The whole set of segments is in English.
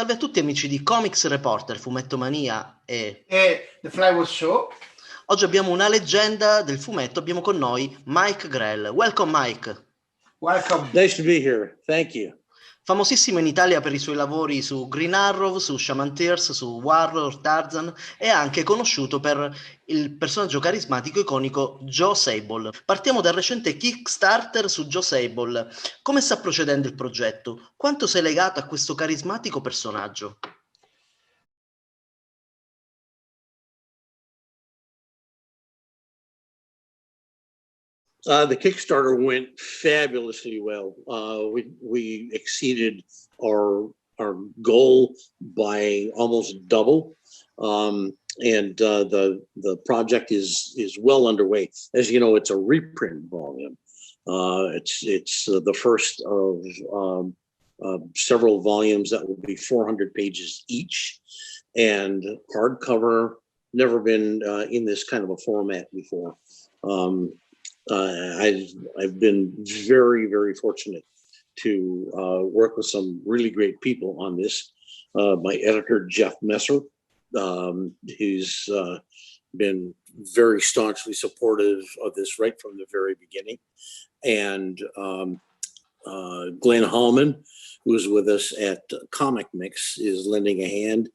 Salve a tutti amici di Comics Reporter, Fumettomania e The Flywheel Show. Oggi abbiamo una leggenda del fumetto, abbiamo con noi Mike Grell. Welcome Mike. Welcome. Nice to be here. Thank you. Famosissimo in Italia per i suoi lavori su Green Arrow, su Shaman, su Warlord, Tarzan e anche conosciuto per il personaggio carismatico iconico Jon Sable. Partiamo dal recente Kickstarter su Jon Sable. Come sta procedendo il progetto? Quanto sei legato a questo carismatico personaggio? The Kickstarter went fabulously well. We exceeded our goal by almost double, and the project is well underway. As you know, it's a reprint volume. It's the first of several volumes that will be 400 pages each, and hardcover. Never been in this kind of a format before. I've been very, very fortunate to work with some really great people on this. My editor, Jeff Messer, who's been very staunchly supportive of this right from the very beginning. And Glenn Hallman, who's with us at Comic Mix, is lending a hand.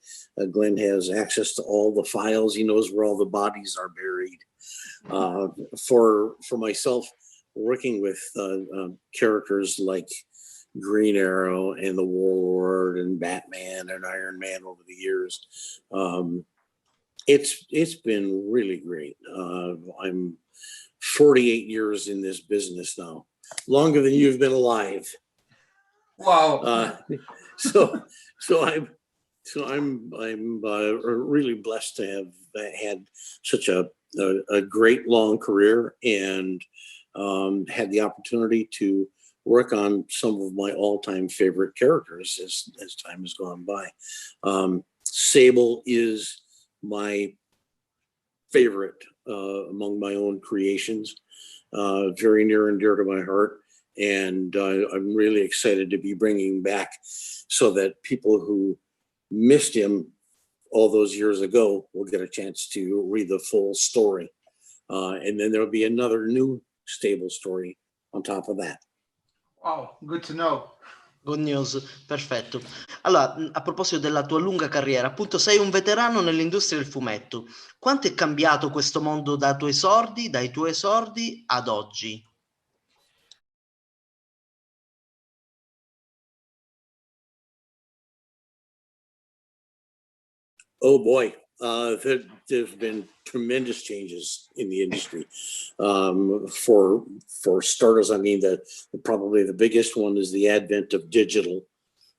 Glenn has access to all the files. He knows where all the bodies are buried. For myself, working with characters like Green Arrow and the Warlord and Batman and Iron Man over the years, it's been really great. I'm 48 years in this business now, longer than you've been alive. Wow. So I'm really blessed to have had such a great long career and had the opportunity to work on some of my all-time favorite characters as time has gone by. Sable is my favorite among my own creations, very near and dear to my heart. And I'm really excited to be bringing back so that people who missed him all those years ago will get a chance to read the full story. And then there'll be another new Sable story on top of that. Wow, good to know. Good news, perfetto. Allora, a proposito della tua lunga carriera, appunto sei un veterano nell'industria del fumetto. Quanto è cambiato questo mondo dai tuoi esordi ad oggi? Oh boy, there's been tremendous changes in the industry. For starters, I mean, probably the biggest one is the advent of digital,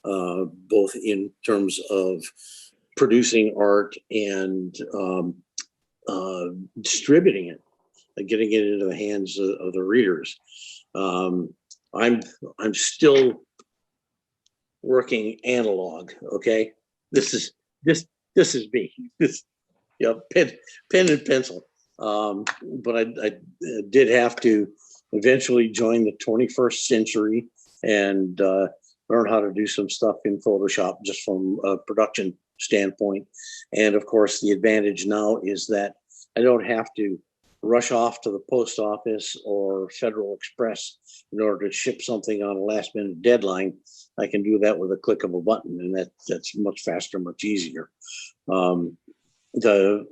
both in terms of producing art and distributing it, getting it into the hands of the readers. I'm still working analog. Okay, this is me. Pen and pencil. But I did have to eventually join the 21st century and learn how to do some stuff in Photoshop just from a production standpoint. And of course, the advantage now is that I don't have to rush off to the post office or Federal Express in order to ship something on a last minute deadline. I can do that with a click of a button, and that's much faster, much easier. The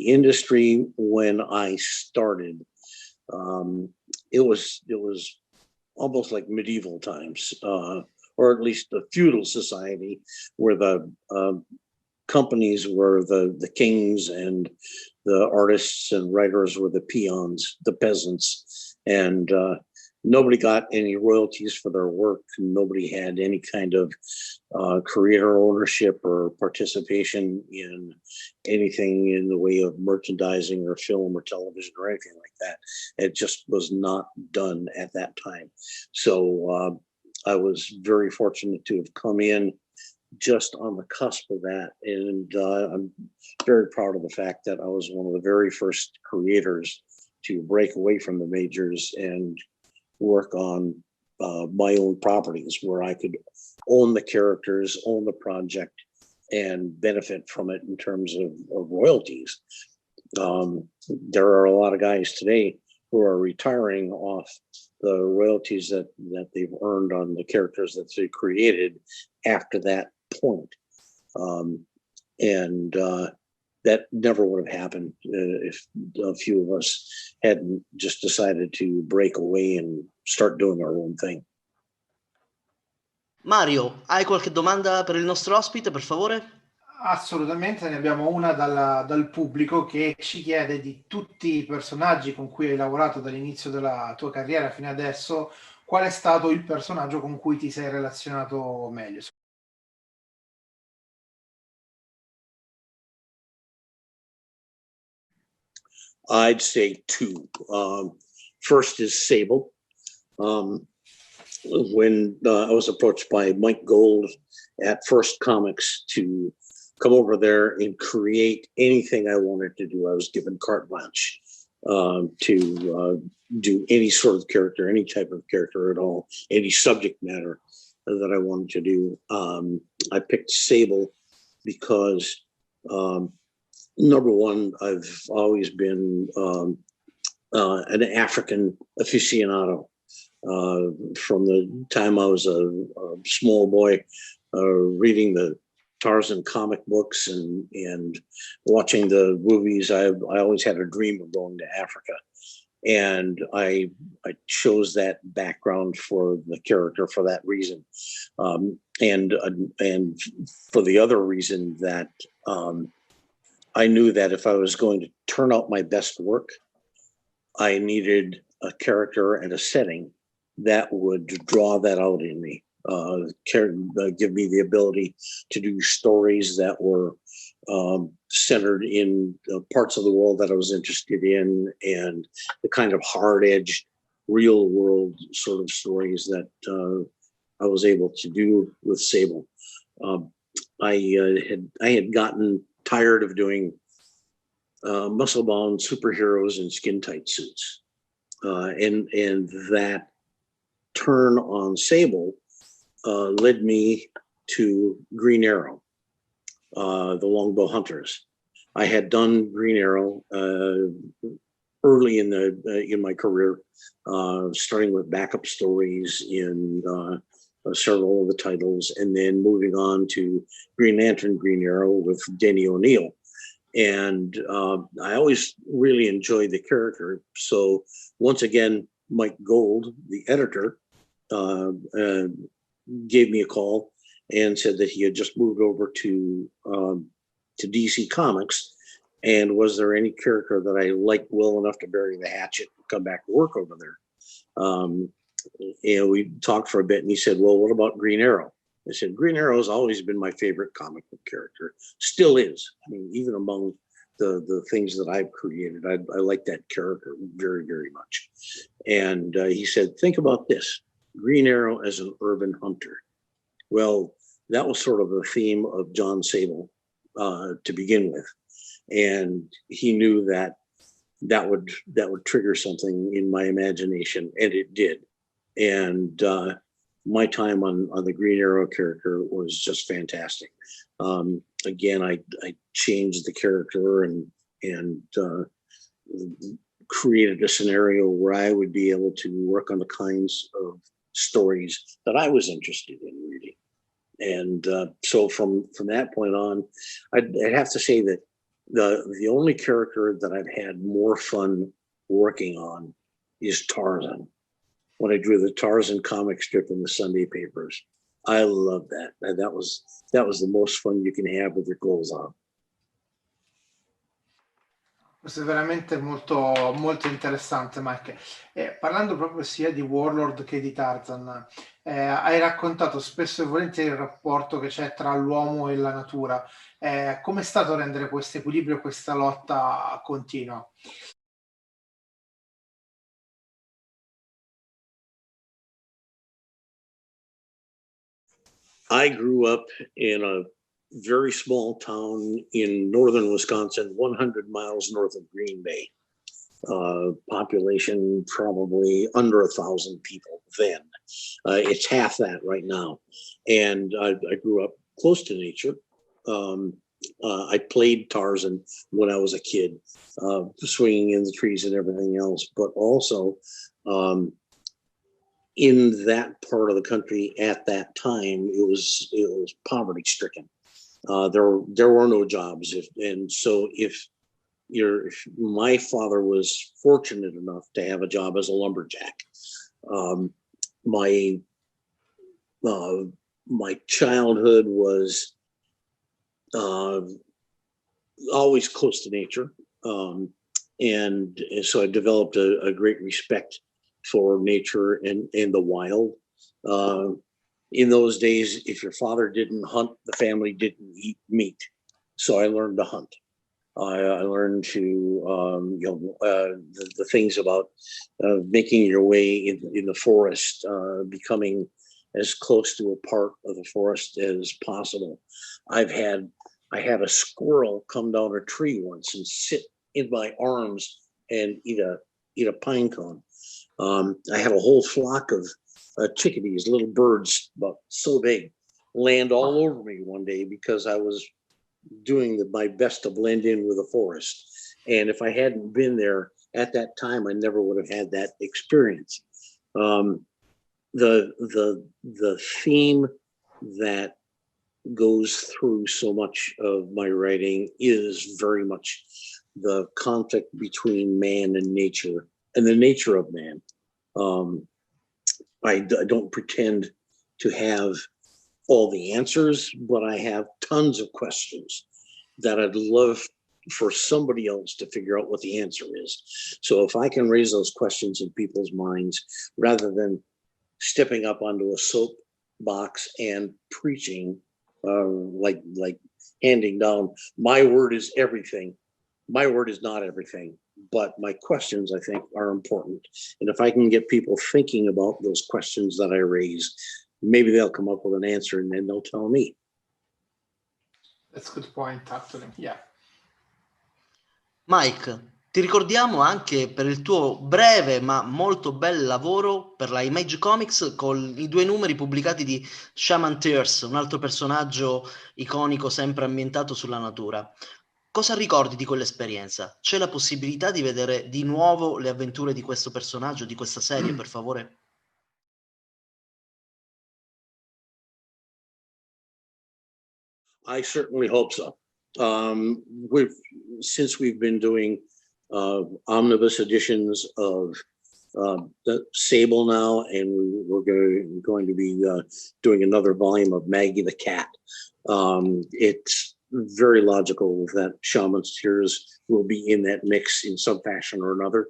industry when I started, it was almost like medieval times, or at least a feudal society where the companies were the kings and the artists and writers were the peons, the peasants, and nobody got any royalties for their work. Nobody had any kind of creator ownership or participation in anything in the way of merchandising or film or television or anything like that. It just was not done at that time. So I was very fortunate to have come in just on the cusp of that. And I'm very proud of the fact that I was one of the very first creators to break away from the majors and work on my own properties where I could own the characters, own the project, and benefit from it in terms of royalties. There are a lot of guys today who are retiring off the royalties that they've earned on the characters that they created after that point. That never would have happened if a few of us hadn't just decided to break away and start doing our own thing. Mario, hai qualche domanda per il nostro ospite, per favore? Assolutamente, ne abbiamo una dal pubblico che ci chiede di tutti i personaggi con cui hai lavorato dall'inizio della tua carriera fino adesso, qual è stato il personaggio con cui ti sei relazionato meglio? I'd say two. First is Sable. When I was approached by Mike Gold at First Comics to come over there and create anything I wanted to do, I was given carte blanche to do any sort of character, any type of character at all, any subject matter that I wanted to do. I picked Sable because number one, I've always been an African aficionado. From the time I was a small boy, reading the Tarzan comic books and watching the movies, I always had a dream of going to Africa. And I chose that background for the character for that reason. And for the other reason that I knew that if I was going to turn out my best work, I needed a character and a setting that would draw that out in me, give me the ability to do stories that were centered in parts of the world that I was interested in, and the kind of hard-edged, real-world sort of stories that I was able to do with Sable. I had gotten tired of doing muscle-bound superheroes in skin-tight suits, and that turn on Sable led me to Green Arrow, the Longbow Hunters. I had done Green Arrow early in my career, starting with backup stories in several of the titles, and then moving on to Green Lantern, Green Arrow with Denny O'Neil. And I always really enjoyed the character. So once again, Mike Gold, the editor, gave me a call and said that he had just moved over to DC Comics, and was there any character that I liked well enough to bury the hatchet and come back to work over there? And we talked for a bit, and he said, well, what about Green Arrow? I said, Green Arrow has always been my favorite comic book character. Still is. I mean, even among the things that I've created, I like that character very, very much. And he said, think about this. Green Arrow as an urban hunter. Well, that was sort of the theme of Jon Sable to begin with. And he knew that would trigger something in my imagination, and it did. And my time on the Green Arrow character was just fantastic. Again, I changed the character and created a scenario where I would be able to work on the kinds of stories that I was interested in reading. And so from that point on, I'd have to say that the only character that I've had more fun working on is Tarzan. When I drew the Tarzan comic strip in the Sunday papers, I love that. That was the most fun you can have with your clothes on. Questo è veramente molto, molto interessante, Mike. Parlando proprio sia di Warlord che di Tarzan, hai raccontato spesso e volentieri il rapporto che c'è tra l'uomo e la natura. Com'è stato rendere questo equilibrio, questa lotta continua? I grew up in a very small town in northern Wisconsin, 100 miles north of Green Bay. population probably under 1,000 people then. It's half that right now. And I grew up close to nature. I played Tarzan when I was a kid, swinging in the trees and everything else, but also in that part of the country at that time, it was poverty stricken. There were no jobs, if my father was fortunate enough to have a job as a lumberjack. My childhood was always close to nature, and so I developed a great respect for nature and the wild. In those days, if your father didn't hunt, the family didn't eat meat. So I learned to hunt. I learned to, the things about making your way in the forest, becoming as close to a part of the forest as possible. I had a squirrel come down a tree once and sit in my arms and eat a pine cone. I had a whole flock of chickadees, little birds about so big, land all over me one day because I was doing my best to blend in with the forest. And if I hadn't been there at that time, I never would have had that experience. The theme that goes through so much of my writing is very much the conflict between man and nature, and the nature of man. I don't pretend to have all the answers, but I have tons of questions that I'd love for somebody else to figure out what the answer is. So if I can raise those questions in people's minds, rather than stepping up onto a soapbox and preaching, like handing down, my word is everything. My word is not everything, but my questions, I think, are important. And if I can get people thinking about those questions that I raise, maybe they'll come up with an answer and then they'll tell me. That's a good point, actually. Yeah. Mike, ti ricordiamo anche per il tuo breve ma molto bel lavoro per la Image Comics con i 2 numeri pubblicati di Shaman, un altro personaggio iconico sempre ambientato sulla natura. Cosa ricordi di quell'esperienza? C'è la possibilità di vedere di nuovo le avventure di questo personaggio, di questa serie, per favore? I certainly hope so. Since we've been doing omnibus editions of the Sable now, and we're going to be doing another volume of Maggie the Cat. It's very logical that Shaman's Tears will be in that mix in some fashion or another.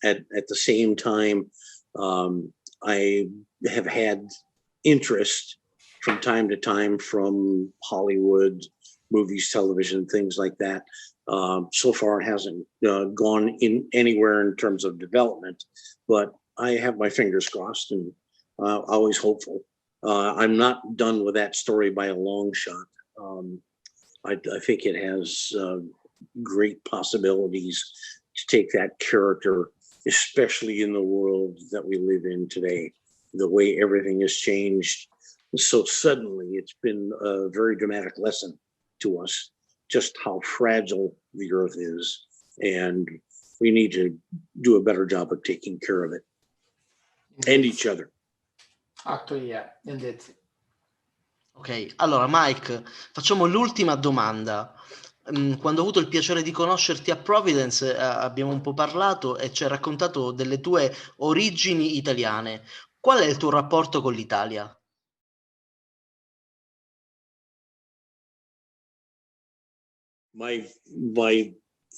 At the same time, I have had interest from time to time from Hollywood, movies, television, things like that. So far, it hasn't gone in anywhere in terms of development, but I have my fingers crossed and always hopeful. I'm not done with that story by a long shot. I think it has great possibilities to take that character, especially in the world that we live in today, the way everything has changed so suddenly. It's been a very dramatic lesson to us, just how fragile the earth is, and we need to do a better job of taking care of it and each other. Actually, yeah, indeed. Ok, allora Mike, facciamo l'ultima domanda. Quando ho avuto il piacere di conoscerti a Providence, abbiamo un po' parlato e ci hai raccontato delle tue origini italiane. Qual è il tuo rapporto con l'Italia? My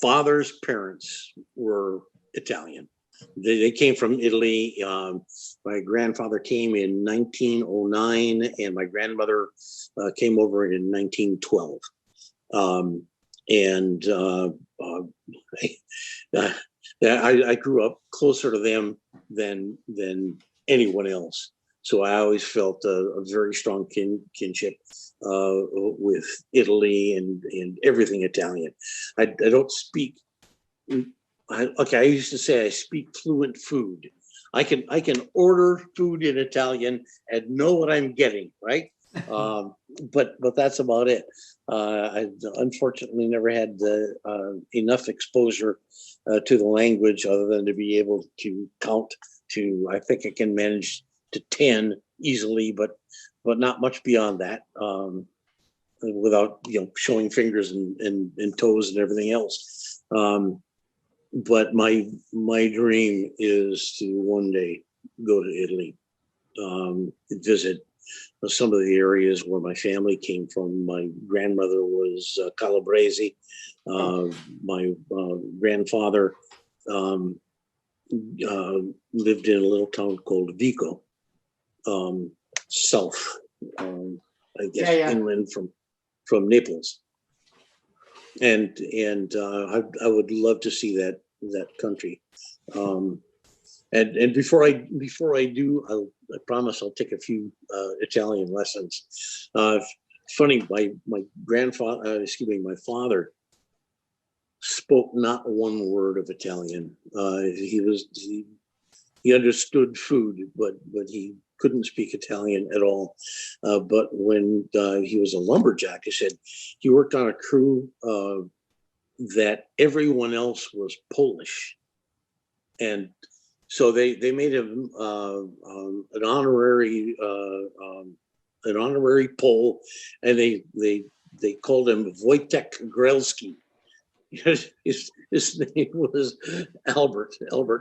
father's parents were Italian. They came from Italy. My grandfather came in 1909, and my grandmother came over in 1912. I grew up closer to them than anyone else. So I always felt a very strong kinship with Italy and everything Italian. I don't speak I used to say I speak fluent food. I can order food in Italian and know what I'm getting, right? But that's about it. I unfortunately never had enough exposure to the language other than to be able to count to. I think I can manage to 10 easily, but not much beyond that. Without showing fingers and toes and everything else. But my dream is to one day go to Italy, visit some of the areas where my family came from. My grandmother was Calabrese. My grandfather lived in a little town called Vico, south, I guess, inland from Naples. And I would love to see that country. And before I do, I promise I'll take a few Italian lessons. Funny, my father spoke not one word of Italian. He understood food, but he couldn't speak Italian at all. But when he was a lumberjack, he said he worked on a crew that everyone else was Polish. And so they made him an honorary Pole, and they called him Wojtek Grelski. His name was Albert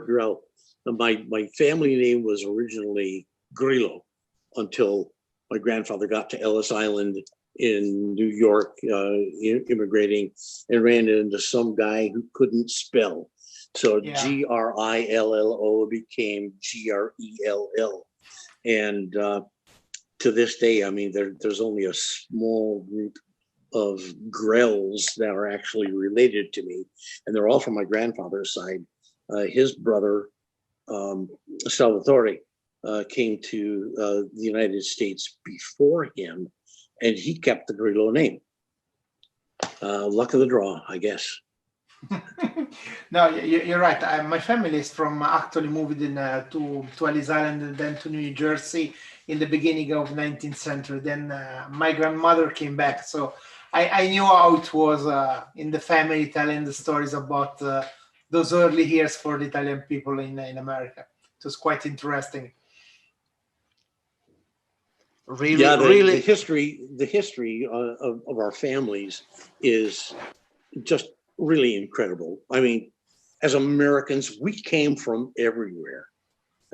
Grell. My family name was originally Grillo until my grandfather got to Ellis Island in New York, immigrating, and ran into some guy who couldn't spell. So Grillo became Grell. And to this day, I mean, there's only a small group of Grells that are actually related to me, and they're all from my grandfather's side. His brother, Salvatore, came to the United States before him, and he kept the Grillo name. Luck of the draw, I guess. No, you're right. My family is actually moved to Ellis Island and then to New Jersey in the beginning of 19th century. Then my grandmother came back, so I knew how it was in the family, telling the stories about those early years for the Italian people in America. It was quite interesting. Really, the history of our families is just really incredible. I mean, as Americans, we came from everywhere.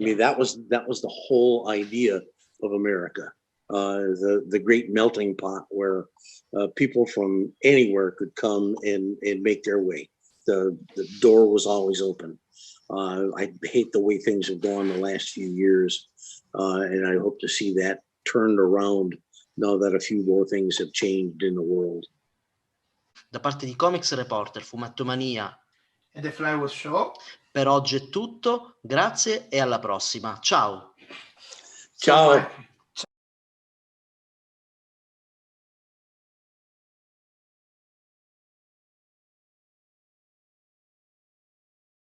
I mean, that was the whole idea of America, the great melting pot where people from anywhere could come and make their way. The door was always open. I hate the way things have gone the last few years, and I hope to see that turned around now that a few more things have changed in the world. Da parte di Comics Reporter, Fumettomania e The Flywheel Show, per oggi è tutto, grazie e alla prossima. Ciao! Ciao!